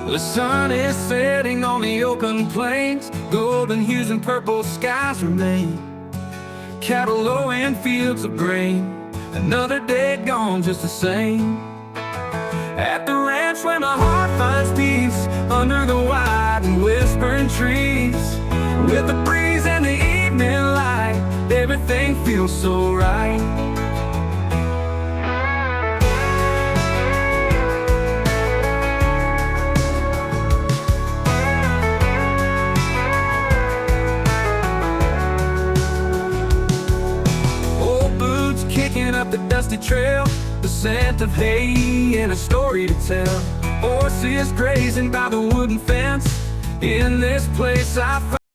The sun is setting on the open plains. Golden hues and purple skies remain. Cattle low in fields of grain. Another day gone just the same. At the ranch where my heart finds peace, under the wide and whispering trees. With the breeze and the evening light, everything feels so right. Kicking up the dusty trail, the scent of hay and a story to tell. Horses grazing by the wooden fence. In this place I